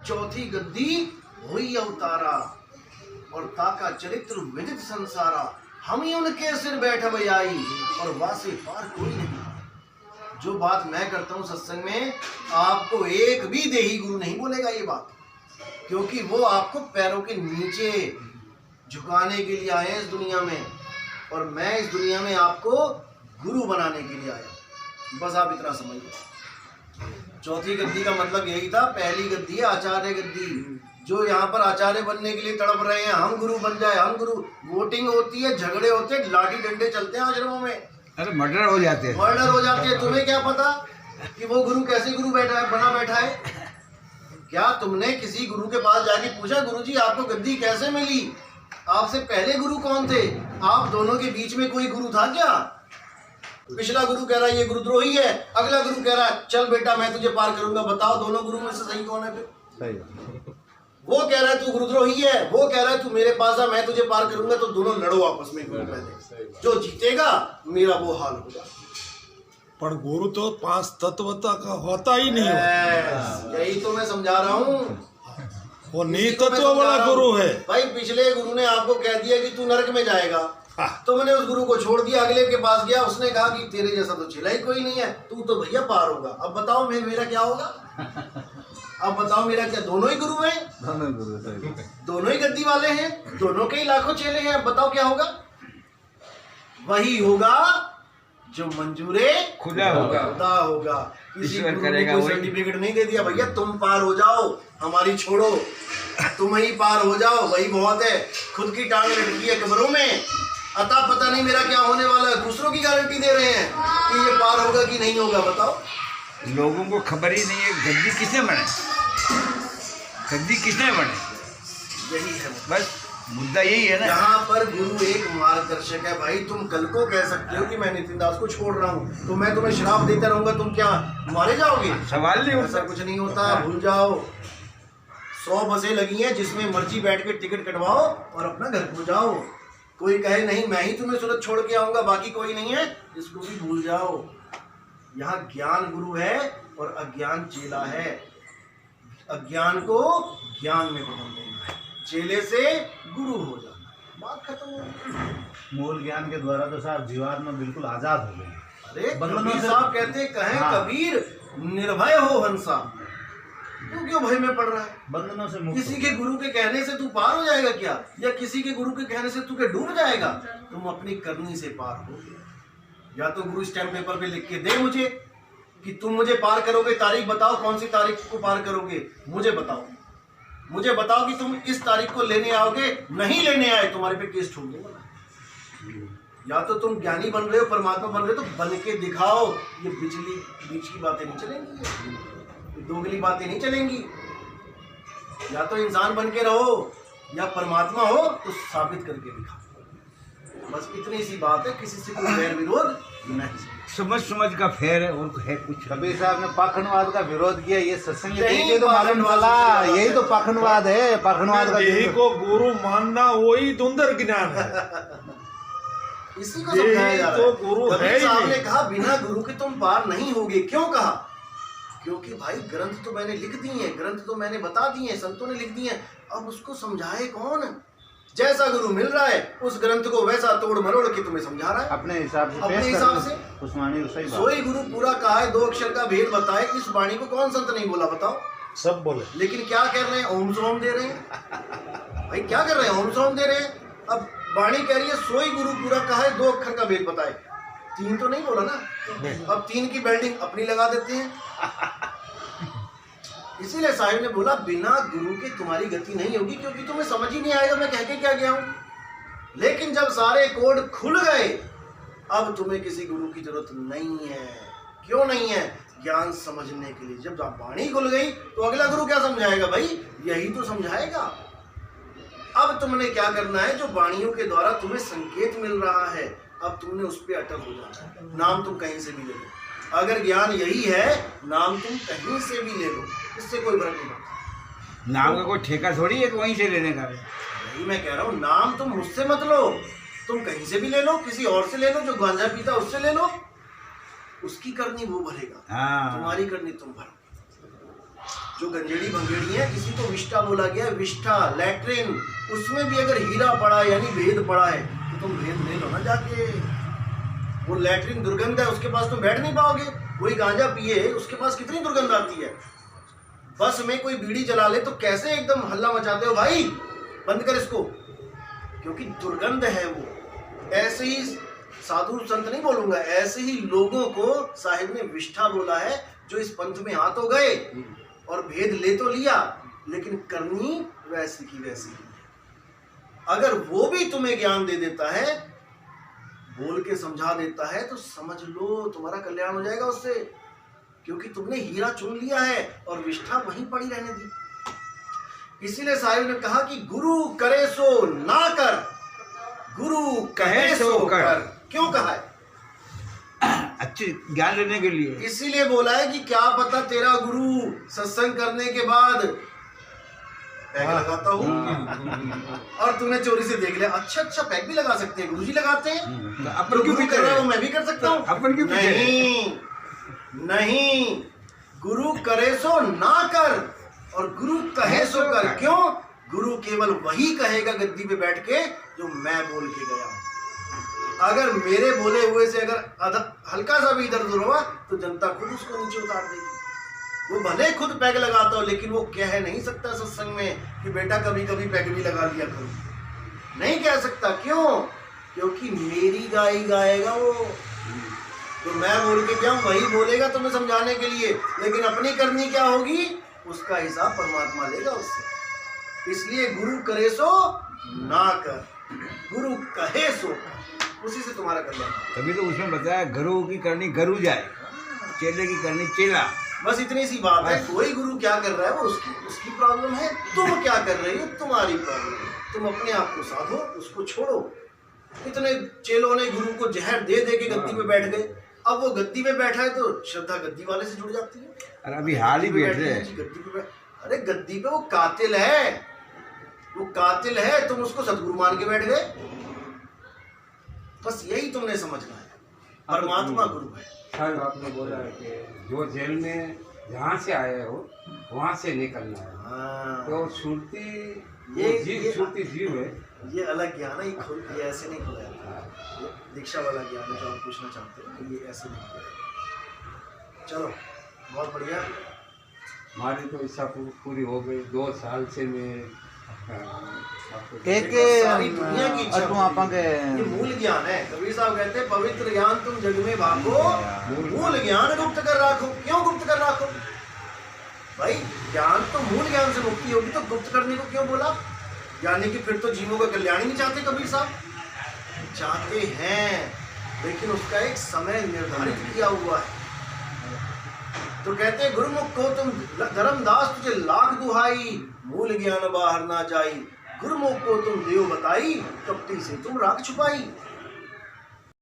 चौथी गद्दी हुई अवतारा और ताका चरित्र विदित संसारा। हम ही उनके सिर बैठ आई और वासे पार कोई नहीं। जो बात मैं करता हूँ सत्संग में, आपको एक भी देही गुरु नहीं बोलेगा ये बात, क्योंकि वो आपको पैरों के नीचे झुकाने के लिए आए हैं इस दुनिया में, और मैं इस दुनिया में आपको गुरु बनाने के लिए आया। बस आप इतना समझिए। चौथी गद्दी का मतलब यही था। पहली गद्दी है आचार्य गद्दी। जो यहाँ पर आचार्य बनने के लिए तड़प रहे हैं, हम गुरु बन जाए, हम गुरु, वोटिंग होती है, झगड़े होते हैं, लाठी डंडे चलते हैं आश्रमों में, अरे मर्डर हो जाते हैं, मर्डर हो जाते हैं। तुम्हें क्या पता कि वो गुरु कैसे गुरु बैठा है, बना बैठा है? क्या तुमने किसी गुरु के पास जाके पूछा, गुरु जी आपको गद्दी कैसे मिली? आपसे पहले गुरु कौन थे? आप दोनों के बीच में कोई गुरु था क्या? पिछला गुरु कह रहा है ये गुरुद्रोही है, अगला गुरु कह रहा है चल बेटा मैं तुझे पार करूंगा। बताओ दोनों गुरु में से सही कौन है? फिर सही। वो कह रहा है तू गुरुद्रोही है, वो कह रहा है तू मेरे पास आ मैं तुझे पार करूंगा। तो दोनों लड़ो आपस में, जो जीतेगा मेरा वो हाल होगा। पर गुरु तो 5 तत्वता का होता ही नहीं है। यही तो मैं समझा रहा हूँ। वो नीतत्व वाला गुरु है भाई। पिछले गुरु ने आपको कह दिया कि तू नरक में जाएगा, तो मैंने उस गुरु को छोड़ दिया, अगले के पास गया, उसने कहा कि तेरे जैसा तो छिला ही कोई नहीं है, तू तो भैया पार होगा। अब बताओ मेरा क्या होगा? अब बताओ मेरा क्या? दोनों ही गुरु हैं, दोनों ही गद्दी वाले हैं, दोनों के ही लाखों चेले हैं। अब बताओ क्या होगा? वही होगा जो मंजूरे खुदा होगा, खुदा होगा। किसी ईश्वर गुरु ने करेगा। कोई सर्टिफिकेट नहीं दे दिया भैया तुम पार हो जाओ, हमारी छोड़ो, तुम ही पार हो जाओ, वही बहुत है। खुद की टांग लटकी है कब्रों में, अता पता नहीं मेरा क्या होने वाला है। दूसरों की गारंटी दे रहे हैं कि ये पार होगा कि नहीं होगा। बताओ। लोगों को खबर ही नहीं है गद्दी किसने बने, गद्दी किसने बने। यही है बस मुद्दा यही है ना। यहाँ पर गुरु एक मार्गदर्शक है भाई। तुम कल को कह सकते हो कि मैं नितिन दास को छोड़ रहा हूँ, तो मैं तुम्हें श्राप देता रहूंगा, तुम क्या मारे जाओगे? सवाल नहीं ऐसा कुछ नहीं होता, भूल जाओ। 100 बसें लगी हैं, जिसमें मर्जी बैठ के टिकट कटवाओ और अपना घर को जाओ। कोई कहे नहीं मैं ही तुम्हें सूरत छोड़ के आऊंगा, बाकी कोई नहीं है, इसको भी भूल जाओ। यहाँ ज्ञान गुरु है और अज्ञान चेला है। अज्ञान को ज्ञान में बदल देना है, चेले से गुरु हो जाना, बात खत्म हो गई। मूल ज्ञान के द्वारा तो साहब जीवात्मा बिल्कुल आजाद हो गई। अरे कबीर साहब कहते कहें कबीर निर्भय हो हंसा, तू क्यों भय में पड़ रहा है? बंधनों से मुक्त। किसी के गुरु के कहने से तू पार हो जाएगा क्या? या किसी के गुरु के कहने से तू क्या डूब जाएगा? तुम अपनी करनी से पार हो। या तो गुरु स्टैम्प पेपर पे लिख के दे मुझे कि तुम मुझे पार करोगे, तारीख बताओ, कौन सी तारीख को पार करोगे, मुझे बताओ। मुझे बताओ कि तुम इस तारीख को लेने आओगे, नहीं लेने आए तुम्हारे पे केस ठोक दूंगा। या तो तुम ज्ञानी बन रहे हो, परमात्मा बन रहे हो, तो बन के दिखाओ। ये बिजली बीच की बातें नहीं चलेंगी, ये दोगली बातें नहीं चलेंगी। या तो इंसान बन के रहो या परमात्मा हो, तो साबित करके दिखाओ। बस इतनी सी बात है, किसी से कोई वैर विरोध नहीं। समझ का फेर है और है कुछ। कबीर साहब ने पाखंडवाद का विरोध किया, ये सत्संग यही तो मालूम चला, यही तो पाखंडवाद है। पाखंडवाद का यही को गुरु मानना वही धुंधर ज्ञान है। इसी को समझाया जा रहा तो है। गुरु है कबीर ही साहब नहीं। ने कहा बिना गुरु के तुम पार नहीं होगे। क्यों कहा? क्योंकि भाई ग्रंथ तो मैंने लिख दिए हैं, ग्रंथ तो मैंने बता दिए हैं, संतों ने लिख दिए हैं, अब उसको समझाए कौन? जैसा गुरु मिल रहा है उस ग्रंथ को वैसा तोड़ मरोड़ के तुम्हें समझा रहा है अपने हिसाब से, अपने हिसाब से। उस वाणी सही बात। सोई गुरु पूरा कहा है, 2 अक्षर का भेद बताए, इस वाणी को कौन संत नहीं बोला? बताओ। सब बोले, लेकिन क्या कर रहे हैं? ओम सोम दे रहे हैं। भाई क्या कर रहे हैं? ओम सोम दे रहे हैं। अब वाणी कह रही है सोई गुरु पूरा कहा है, 2 अक्षर का भेद बताए, 3 तो नहीं बोला ना। अब 3 की बिल्डिंग अपनी लगा देते हैं। इसीलिए साहिब ने बोला बिना गुरु के तुम्हारी गति नहीं होगी, क्योंकि तुम्हें समझ ही नहीं आएगा मैं कह के क्या गया हूं। लेकिन जब सारे कोड खुल गए, अब तुम्हें किसी गुरु की जरूरत नहीं है। क्यों नहीं है? ज्ञान समझने के लिए। जब वाणी खुल गई तो अगला गुरु क्या समझाएगा? भाई यही तो समझाएगा। अब तुमने क्या करना है? जो वाणियों के द्वारा तुम्हें संकेत मिल रहा है, अब तुमने उस पर अटल हो जाना है। नाम तुम कहीं से भी ले लो, अगर ज्ञान यही है, नाम तुम कहीं से भी ले लो, इससे कोई फर्क नहीं पड़ता। नाम का कोई ठेका थोड़ी है वहीं से लेने का। यही मैं कह रहा हूँ, नाम तुम मुझसे मत लो, तुम कहीं से भी ले लो, किसी और से ले लो, जो गांजा पीता उससे ले लो, उसकी करनी वो भरेगा, तुम्हारी करनी तुम भरो। जो गंजेड़ी भंगेड़ी है, किसी को विष्ठा बोला गया है, विष्ठा लैट्रिन, उसमें भी अगर हीरा पड़ा है यानी भेद पड़ा है तो तुम भेद ले लो ना जाके। वो लैट्रिन दुर्गंध है, उसके पास तुम बैठ नहीं पाओगे। कोई गांजा पिए उसके पास कितनी दुर्गंध आती है। बस में कोई बीड़ी जला ले तो कैसे एकदम हल्ला मचाते हो, भाई बंद कर इसको, क्योंकि दुर्गंध है वो। ऐसे ही साधु संत नहीं बोलूंगा, ऐसे ही लोगों को साहिब ने विष्ठा बोला है, जो इस पंथ में आ तो गए और भेद ले तो लिया, लेकिन करनी वैसी की वैसी ही। अगर वो भी तुम्हें ज्ञान दे देता है, बोल के समझा देता है, तो समझ लो तुम्हारा कल्याण हो जाएगा उससे, क्योंकि तुमने हीरा चुन लिया है और विष्ठा वहीं पड़ी रहने दी। इसीलिए साहिब ने कहा कि गुरु करे सो ना कर, गुरु कहे सो कर। क्यों कहा है? अच्छे ज्ञान लेने के लिए। इसीलिए बोला है कि क्या पता तेरा गुरु सत्संग करने के बाद पैग लगाता हूँ और तूने चोरी से देख लिया, अच्छा पैग भी लगा सकते हैं, गुरु जी लगाते हैं, अपन क्यों कर रहा है वो मैं भी कर सकता हूँ। अपन क्यों नहीं, गुरु करे सो ना कर और गुरु कहे सो कर। क्यों? गुरु केवल वही कहेगा गद्दी पे बैठ के जो मैं बोल के गया हूं। अगर मेरे बोले हुए से अगर हल्का सा भी इधर उधर हुआ तो जनता खुद उसको नीचे उतार देगी। वो भले खुद पैग लगाता हो, लेकिन वो कह नहीं सकता सत्संग में कि बेटा कभी कभी पैग भी लगा लिया करो, नहीं कह सकता। क्यों? क्योंकि मेरी गाई गाएगा वो, तो मैं बोल के क्या वही बोलेगा तुम्हें समझाने के लिए, लेकिन अपनी करनी क्या होगी उसका हिसाब परमात्मा लेगा उससे। इसलिए गुरु करे सो ना कर, गुरु कहे सो कर, उसी से तुम्हारा कल्याण। तभी तो उसमें बताया गुरु की करनी गुरु जाए, चेले की करनी चेला। बस इतनी सी बात है। कोई गुरु क्या कर रहा है वो उसकी प्रॉब्लम है, तुम क्या कर रही हो तुम्हारी प्रॉब्लम है। तुम अपने आप को साधो, उसको छोड़ो। इतने चेलों ने गुरु को जहर दे दे के गद्दी पे बैठ गए, अब वो गद्दी पे बैठा है तो श्रद्धा गद्दी वाले से जुड़ जाती है। अरे अभी हाल ही बैठ रहे हैं गद्दी पे अरे गद्दी पे वो कातिल है, वो कातिल है, तुम उसको सदगुरु मान के बैठ गए। बस यही तुमने समझना है, परमात्मा गुरु है। सर आपने बोला है कि जो जेल में जहाँ से आए हो वहाँ से निकलना है, हाँ। तो सुरती ये सुरती जीव है। ये अलग ज्ञान है, ये ऐसे नहीं खुला है। दीक्षा वाला ज्ञान है जो आप पूछना चाहते हो, ये ऐसे नहीं खुला है। चलो बहुत बढ़िया। हमारी तो इच्छा पूरी हो गई। 2 साल से मैं एक सारी दुनिया की इच्छा तुम आपा के ये मूल ज्ञान है। कबीर साहब कहते हैं पवित्र ज्ञान तुम जग में भागो, मूल ज्ञान गुप्त कर राखो। क्यों गुप्त कर राखो भाई? ज्ञान तो मूल ज्ञान से मुक्ति होगी, तो गुप्त करने को क्यों बोला? यानी कि फिर तो जीवों का कल्याण ही नहीं चाहते कबीर साहब। चाहते हैं, लेकिन उसका एक समय निर्धारित किया हुआ है। तो कहते हैं गुरुमुख को तुम धर्मदास तुझे लाख दुहाई, मूल ज्ञान बाहर ना जाई। गुरुमुख को तुम देव बताई, कपटी से तुम राख छुपाई।